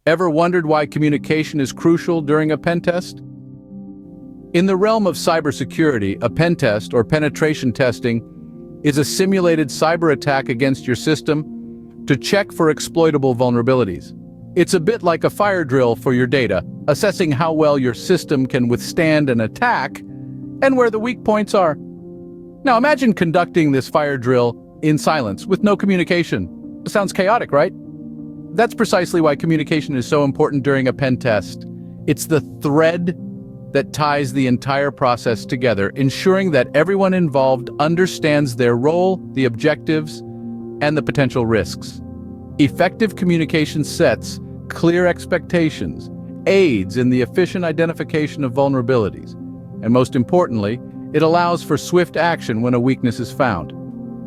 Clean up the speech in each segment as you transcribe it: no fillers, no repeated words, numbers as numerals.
Ever wondered why communication is crucial during a pen test? In the realm of cybersecurity, a pen test or penetration testing is a simulated cyber attack against your system to check for exploitable vulnerabilities. It's a bit like a fire drill for your data, assessing how well your system can withstand an attack and where the weak points are. Now imagine conducting this fire drill in silence with no communication. It sounds chaotic, right? That's precisely why communication is so important during a pen test. It's the thread that ties the entire process together, ensuring that everyone involved understands their role, the objectives, and the potential risks. Effective communication sets clear expectations, aids in the efficient identification of vulnerabilities, and most importantly, it allows for swift action when a weakness is found.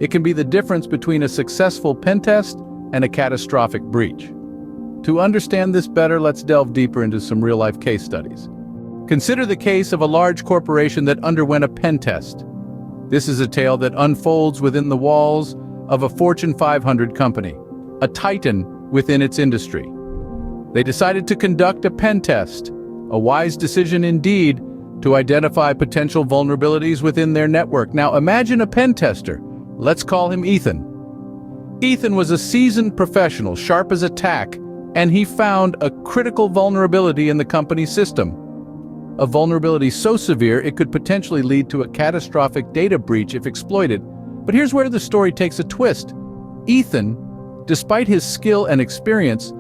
It can be the difference between a successful pen test and a catastrophic breach. To understand this better, let's delve deeper into some real-life case studies. Consider the case of a large corporation that underwent a pen test. This is a tale that unfolds within the walls of a Fortune 500 company, a titan within its industry. They decided to conduct a pen test, a wise decision indeed, to identify potential vulnerabilities within their network. Now imagine a pen tester. Let's call him Ethan. Ethan was a seasoned professional, sharp as a tack, and he found a critical vulnerability in the company's system. A vulnerability so severe it could potentially lead to a catastrophic data breach if exploited. But here's where the story takes a twist. Ethan, despite his skill and experience,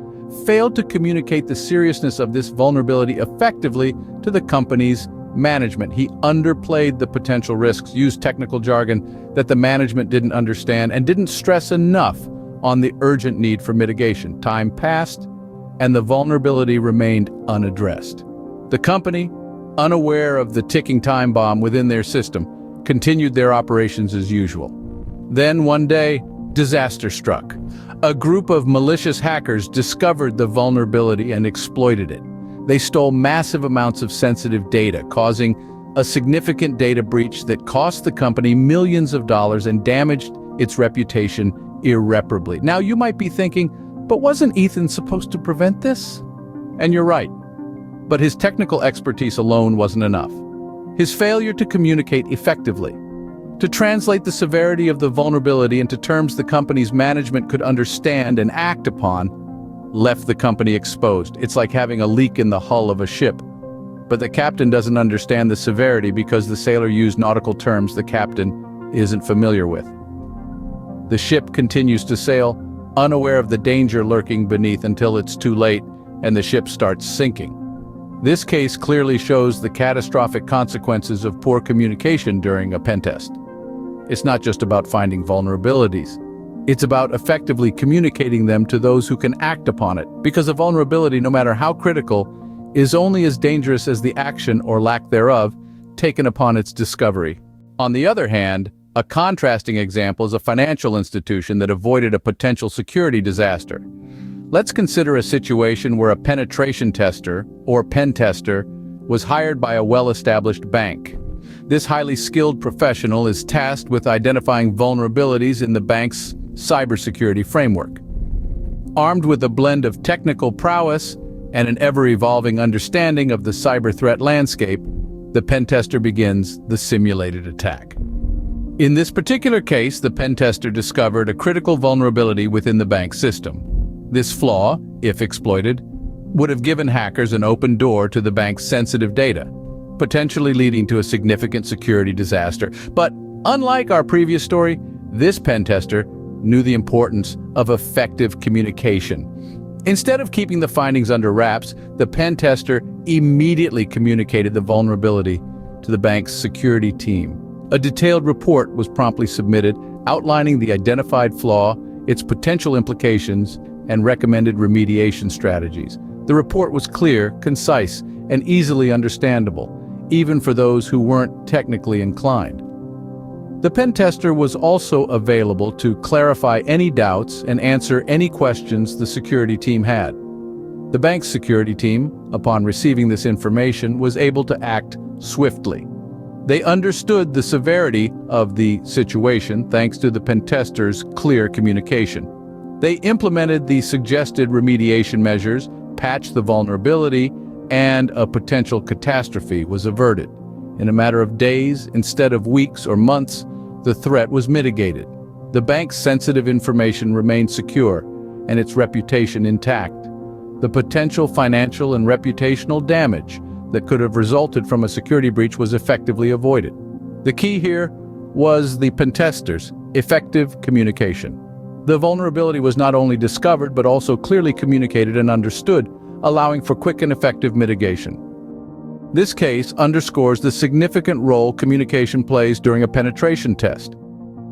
failed to communicate the seriousness of this vulnerability effectively to the company's management. He underplayed the potential risks, used technical jargon that the management didn't understand, and didn't stress enough on the urgent need for mitigation. Time passed, and the vulnerability remained unaddressed. The company, unaware of the ticking time bomb within their system, continued their operations as usual. Then one day, disaster struck. A group of malicious hackers discovered the vulnerability and exploited it. They stole massive amounts of sensitive data, causing a significant data breach that cost the company millions of dollars and damaged its reputation irreparably. Now you might be thinking, but wasn't Ethan supposed to prevent this? And you're right. But his technical expertise alone wasn't enough. His failure to communicate effectively, to translate the severity of the vulnerability into terms the company's management could understand and act upon, left the company exposed. It's like having a leak in the hull of a ship. But the captain doesn't understand the severity because the sailor used nautical terms the captain isn't familiar with. The ship continues to sail, unaware of the danger lurking beneath until it's too late and the ship starts sinking. This case clearly shows the catastrophic consequences of poor communication during a pen test. It's not just about finding vulnerabilities. It's about effectively communicating them to those who can act upon it, because a vulnerability, no matter how critical, is only as dangerous as the action or lack thereof taken upon its discovery. On the other hand, a contrasting example is a financial institution that avoided a potential security disaster. Let's consider a situation where a penetration tester, or pen tester, was hired by a well-established bank. This highly skilled professional is tasked with identifying vulnerabilities in the bank's cybersecurity framework. Armed with a blend of technical prowess and an ever-evolving understanding of the cyber threat landscape, the pen tester begins the simulated attack. In this particular case, the pen tester discovered a critical vulnerability within the bank system. This flaw, if exploited, would have given hackers an open door to the bank's sensitive data, potentially leading to a significant security disaster. But unlike our previous story, this pen tester knew the importance of effective communication. Instead of keeping the findings under wraps, the pen tester immediately communicated the vulnerability to the bank's security team. A detailed report was promptly submitted, outlining the identified flaw, its potential implications, and recommended remediation strategies. The report was clear, concise, and easily understandable, even for those who weren't technically inclined. The pen tester was also available to clarify any doubts and answer any questions the security team had. The bank's security team, upon receiving this information, was able to act swiftly. They understood the severity of the situation thanks to the pen tester's clear communication. They implemented the suggested remediation measures, patch the vulnerability, and a potential catastrophe was averted. In a matter of days, instead of weeks or months, the threat was mitigated. The bank's sensitive information remained secure, and its reputation intact. The potential financial and reputational damage that could have resulted from a security breach was effectively avoided. The key here was the pentesters' effective communication. The vulnerability was not only discovered but also clearly communicated and understood, allowing for quick and effective mitigation. This case underscores the significant role communication plays during a penetration test.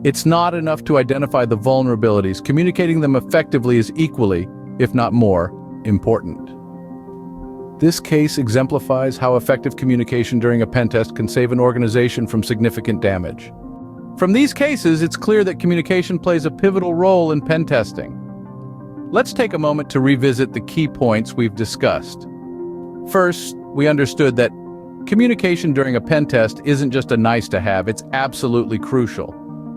It's not enough to identify the vulnerabilities. Communicating them effectively is equally, if not more, important. This case exemplifies how effective communication during a pen test can save an organization from significant damage. From these cases, it's clear that communication plays a pivotal role in pen testing. Let's take a moment to revisit the key points we've discussed. First, we understood that communication during a pen test isn't just a nice-to-have, it's absolutely crucial.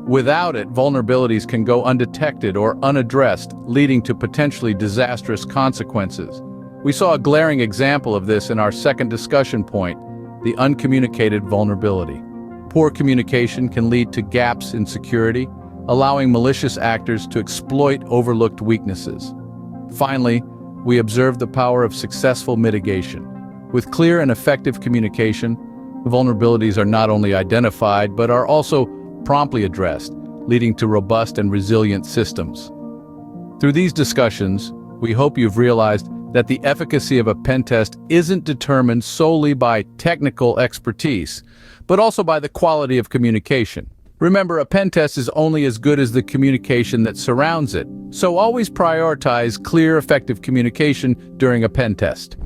Without it, vulnerabilities can go undetected or unaddressed, leading to potentially disastrous consequences. We saw a glaring example of this in our second discussion point, the uncommunicated vulnerability. Poor communication can lead to gaps in security, allowing malicious actors to exploit overlooked weaknesses. Finally, we observed the power of successful mitigation. With clear and effective communication, vulnerabilities are not only identified but are also promptly addressed, leading to robust and resilient systems. Through these discussions, we hope you've realized that the efficacy of a pen test isn't determined solely by technical expertise, but also by the quality of communication. Remember, a pen test is only as good as the communication that surrounds it, so always prioritize clear, effective communication during a pen test.